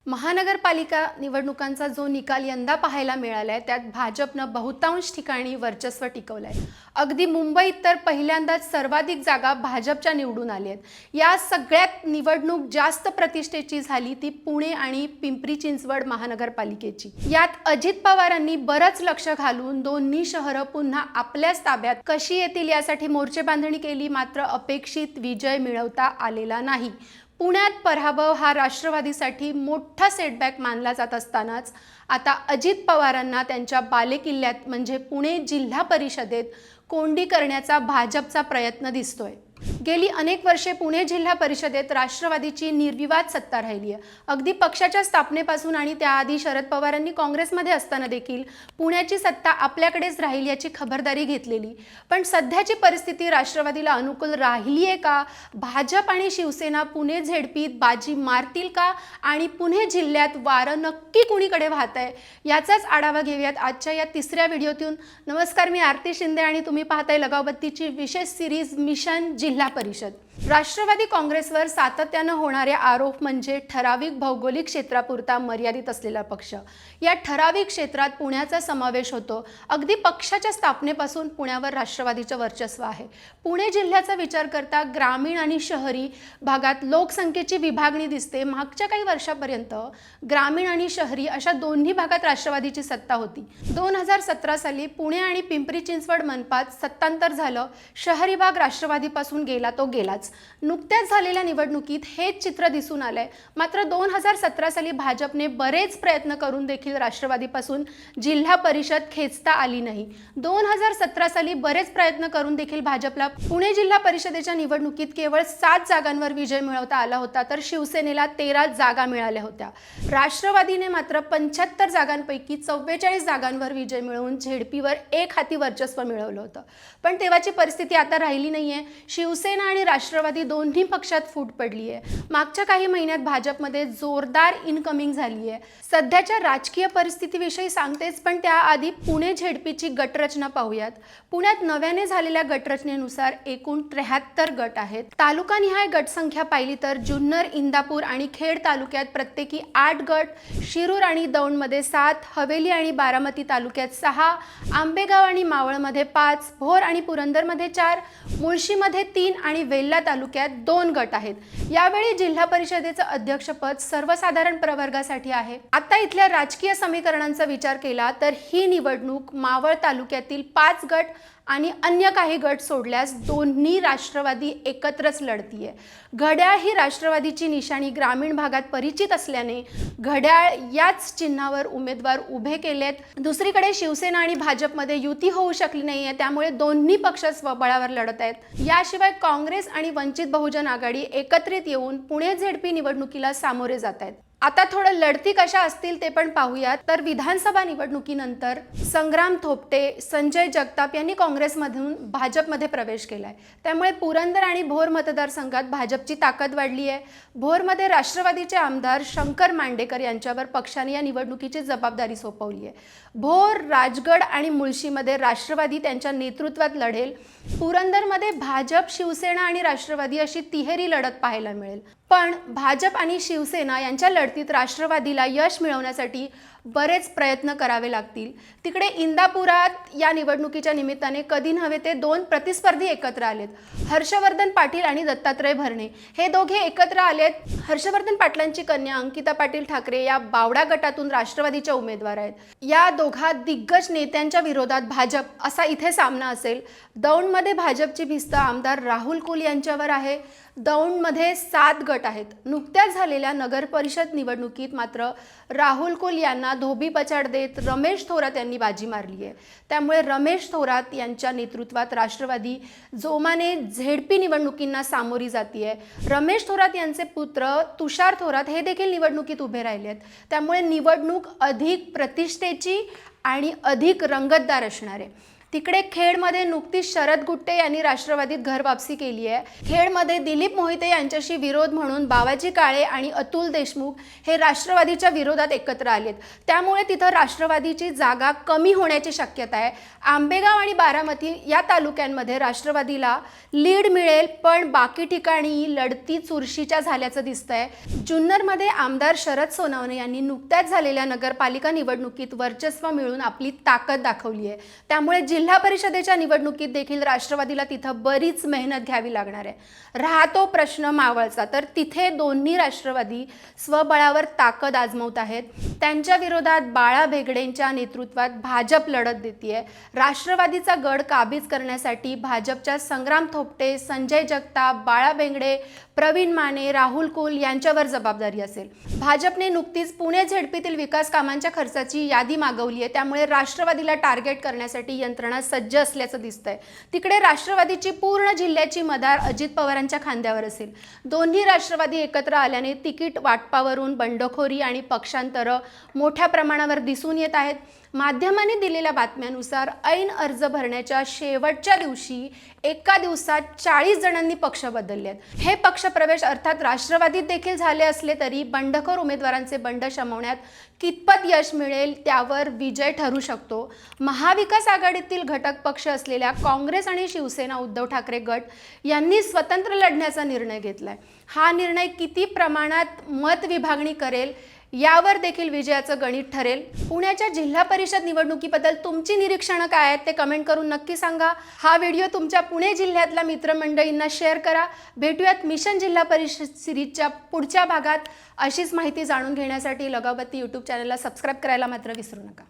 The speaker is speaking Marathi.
महानगरपालिका निवडणुकांचा जो निकाल यंदा पाहायला मिळालाय त्यात भाजपनं बहुतांश ठिकाणी वर्चस्व टिकवलंय। अगदी मुंबईत तर पहिल्यांदाच सर्वाधिक जागा भाजपच्या निवडून आल्या आहेत। या सगळ्यात निवडणूक जास्त प्रतिष्ठेची झाली ती पुणे आणि पिंपरी चिंचवड महानगरपालिकेची। यात अजित पवारांनी बरंच लक्ष घालून दोन्ही शहरं पुन्हा आपल्याच ताब्यात कशी येतील यासाठी मोर्चे बांधणी केली, मात्र अपेक्षित विजय मिळवता आलेला नाही। पुण्यात पराभव हा राष्ट्रवादीसाठी मोठा सेटबॅक मानला जात असतानाच आता अजित पवारांना त्यांच्या बालेकिल्ल्यात म्हणजे पुणे जिल्हा परिषदेत कोंडी करण्याचा भाजपचा प्रयत्न दिसतोय। गेली अनेक वर्षे पुणे जिल्हा परिषदेत राष्ट्रवादीची निर्विवाद सत्ता राहिली आहे। अगदी पक्षाच्या स्थापनेपासून आणि त्याआधी शरद पवारांनी काँग्रेसमध्ये असताना देखील पुण्याची सत्ता आपल्याकडेच राहील याची खबरदारी घेतलेली। पण सध्याची परिस्थिती राष्ट्रवादीला अनुकूल राहिली आहे का? भाजप आणि शिवसेना पुणे झेडपीत बाजी मारतील का? आणि पुणे जिल्ह्यात वारं नक्की कुणीकडे वाहत आहे याचाच आढावा घेऊयात आजच्या या तिसऱ्या व्हिडिओतून। नमस्कार, मी आरती शिंदे आणि तुम्ही पाहताय लगावबत्तीची विशेष सिरीज मिशन जिल्हा परिषद। राष्ट्रवादी काँग्रेसवर सातत्याने होणारे आरोप म्हणजे ठराविक भौगोलिक क्षेत्रापुरता मर्यादित असलेला पक्ष। या ठराविक क्षेत्रात पुण्याचा समावेश होतो। अगदी पक्षाच्या स्थापनेपासून पुण्यावर राष्ट्रवादीचे वर्चस्व आहे। पुणे जिल्ह्याचा विचार करता ग्रामीण आणि शहरी भागात लोकसंख्येची विभागणी दिसते। मागच्या काही वर्षापर्यंत ग्रामीण आणि शहरी अशा दोन्ही भागात राष्ट्रवादीची सत्ता होती। 2017 साली पुणे आणि पिंपरी चिंचवड मनपात सत्तांतर झालं। शहरी भाग राष्ट्रवादीपासून गेला तो गेलाच। नुकत्याच झालेल्या निवडणुकीत हेच चित्र दिसून आलंय। मात्र 2017 साली भाजपने बरेच प्रयत्न करून देखील राष्ट्रवादीपासून जिल्हा परिषद खेचता आली नाही। 2017 साली बरेच प्रयत्न करून देखील भाजपला पुणे जिल्हा परिषदेच्या निवडणुकीत केवळ 7 जागांवर विजय मिळवता आला होता, तर शिवसेनेला 13 जागा मिळाल्या होत्या। राष्ट्रवादीने मात्र 75 जागांपैकी 44 जागांवर विजय मिळवून झेडपीवर एक हाती वर्चस्व मिळवलं होतं। पण तेव्हाची परिस्थिती आता राहिली नाहीये। शिवसेना आणि राष्ट्रवादी दोन्ही पक्षात फूट पडली आहे। मागच्या काही महिन्यात भाजपमध्ये जोरदार इनकमिंग झाली आहे। सध्याच्या राजकीय परिस्थितीविषयी सांगतेच, पण त्याआधी पुणे झेडपीची गटरचना पाहूयात। पुण्यात नव्याने झालेल्या गटरचनेनुसार एकूण 73 गट आहेत। तालुकानिहाय गटसंख्या पाहिली तर जुन्नर, इंदापूर आणि खेड तालुक्यात प्रत्येकी 8 गट, शिरूर आणि दौंडमध्ये 7, हवेली आणि बारामती तालुक्यात 6, आंबेगाव आणि मावळमध्ये 5, भोर आणि पुरंदरमध्ये 4, मुळशीमध्ये 3 आणि वेल्हा तालुक्यात 2 गट आहेत। यावेळी जिल्हा परिषदेचं अध्यक्षपद सर्वसाधारण प्रवर्गासाठी आहे। आता इथल्या राजकीय समीकरणांचा विचार केला तर ही निवडणूक मावळ तालुक्यातील 5 गट आणि अन्य काही गट सोडल्यास दोन्ही राष्ट्रवादी एकत्रच लढतीये। घड्याळ ही राष्ट्रवादीची निशाणी ग्रामीण भागात परिचित असल्याने घड्याळ याच चिन्हावर उमेदवार उभे केलेत। दुसरीकडे शिवसेना आणि भाजपमध्ये युती होऊ शकली नाहीये, त्यामुळे दोन्ही पक्ष स्वबळावर लढत आहेत। याशिवाय काँग्रेस आणि वंचित बहुजन आघाडी एकत्रित येऊन पुणे झेडपी निवडणुकीला सामोरे जात आहेत। आता थोडं लढती कशा असतील ते पण पाहूयात। तर विधानसभा निवडणुकीनंतर संग्राम थोपटे, संजय जगताप यांनी काँग्रेसमधून भाजपमध्ये प्रवेश केलाय। त्यामुळे पुरंदर आणि भोर मतदारसंघात भाजपची ताकद वाढली आहे। भोरमध्ये राष्ट्रवादीचे आमदार शंकर मांडेकर यांच्यावर पक्षाने या निवडणुकीची जबाबदारी सोपवली आहे। भोर, राजगड आणि मुळशीमध्ये राष्ट्रवादी त्यांच्या नेतृत्वात लढेल। पुरंदरमध्ये भाजप, शिवसेना आणि राष्ट्रवादी अशी तिहेरी लढत पाहायला मिळेल। पण भाजप आणि शिवसेना यांच्या लढतीत राष्ट्रवादीला यश मिळवण्यासाठी बरेच प्रयत्न करावे लागतील। तिकडे इंदापुरात या निवडणुकीच्या निमित्ताने कधी नव्हे ते 2 प्रतिस्पर्धी एकत्र आलेत। हर्षवर्धन पाटील आणि दत्तात्रय भरणे हे दोघे एकत्र आलेत। हर्षवर्धन पाटलांची कन्या अंकिता पाटील ठाकरे या बावडा गटातून राष्ट्रवादीच्या उमेदवार आहेत। या दोघा दिग्गज नेत्यांच्या विरोधात भाजप असा इथे सामना असेल। दौंडमध्ये भाजपची भिस्त आमदार राहुल कुल यांच्यावर आहे। दौंडमध्ये 7 गट आहेत। नुकत्याच झालेल्या नगर परिषद निवडणुकीत मात्र राहुल कुल यांना धोबीपछाड देत रमेश थोरात यांनी बाजी मारली आहे। त्यामुळे रमेश थोरात यांच्या नेतृत्वात राष्ट्रवादी जोमाने झेडपी निवडणुकींना सामोरी जातीये। रमेश थोरात यांचे पुत्र तुषार थोरात हे देखील निवडणुकीत उभे राहिले आहेत। त्यामुळे निवडणूक अधिक प्रतिष्ठेची आणि अधिक रंगतदार असणार आहे। तिकडे खेडमध्ये नुकतीच शरद गुट्टे यांनी राष्ट्रवादीत घर वापसी केली आहे। खेडमध्ये दिलीप मोहिते यांच्याशी विरोध म्हणून बावाजी काळे आणि अतुल देशमुख हे राष्ट्रवादीच्या विरोधात एकत्र आलेत। त्यामुळे तिथं राष्ट्रवादीची जागा कमी होण्याची शक्यता आहे। आंबेगाव आणि बारामती या तालुक्यांमध्ये राष्ट्रवादीला लीड मिळेल, पण बाकी ठिकाणी लढती चुरशीच्या झाल्याचं दिसतंय। जुन्नरमध्ये आमदार शरद सोनवणे यांनी नुकत्याच झालेल्या नगरपालिका निवडणुकीत वर्चस्व मिळवून आपली ताकद दाखवली आहे। त्यामुळे जिल्हा परिषदेच्या निवडणुकीत देखील राष्ट्रवादीला तिथं बरीच मेहनत घ्यावी लागणार आहे। राहतो प्रश्न मावळचा, तर तिथे दोन्ही राष्ट्रवादी स्वबळावर ताकद आजमावत आहेत। त्यांच्या विरोधात बाळा भेगडेंच्या नेतृत्वात भाजप लढत देतेय। राष्ट्रवादीचा गड काबीज करण्यासाठी भाजपच्या संग्राम थोपटे, संजय जगताप, बाळा भेगडे, प्रवीण माने, राहुल कुल यांच्यावर जबाबदारी असेल। भाजपने नुकतीच पुणे झेडपीतील विकास कामांच्या खर्चाची यादी मागवली आहे। त्यामुळे राष्ट्रवादीला टार्गेट करण्यासाठी यंत्रणा सज्ज असल्याचं दिसतंय। तिकडे राष्ट्रवादीची पूर्ण जिल्ह्याची मदार अजित पवारांच्या खांद्यावर असेल। दोन्ही राष्ट्रवादी एकत्र आल्याने तिकीट वाटपावरून बंडखोरी आणि पक्षांतर मोठ्या प्रमाणावर दिसून येत आहेत। माध्यमांनी दिलेल्या बातम्यानुसार ऐन अर्ज भरण्याच्या शेवटच्या दिवशी एका दिवसात 40 जणांनी पक्ष बदलले आहेत। हे पक्षप्रवेश अर्थात राष्ट्रवादीत देखील झाले असले तरी बंडखोर उमेदवारांचे बंड शमवण्यात कितपत यश मिळेल त्यावर विजय ठरू शकतो। महाविकास आघाडीतील घटक पक्ष असलेल्या काँग्रेस आणि शिवसेना उद्धव ठाकरे गट यांनी स्वतंत्र लढण्याचा निर्णय घेतलाय। हा निर्णय किती प्रमाणात मत विभागणी करेल यावर देखील विजयाचं गणित ठरेल। पुण्याच्या जिल्हा परिषद निवडणुकीबद्दल तुमची निरीक्षणं काय आहेत ते कमेंट करून नक्की सांगा। हा व्हिडिओ तुमच्या पुणे जिल्ह्यातल्या मित्रमंडळींना शेअर करा। भेटूयात मिशन जिल्हा परिषद सिरीजच्या पुढच्या भागात। अशीच माहिती जाणून घेण्यासाठी लगावती YouTube चॅनलला सबस्क्राईब करायला मात्र विसरू नका।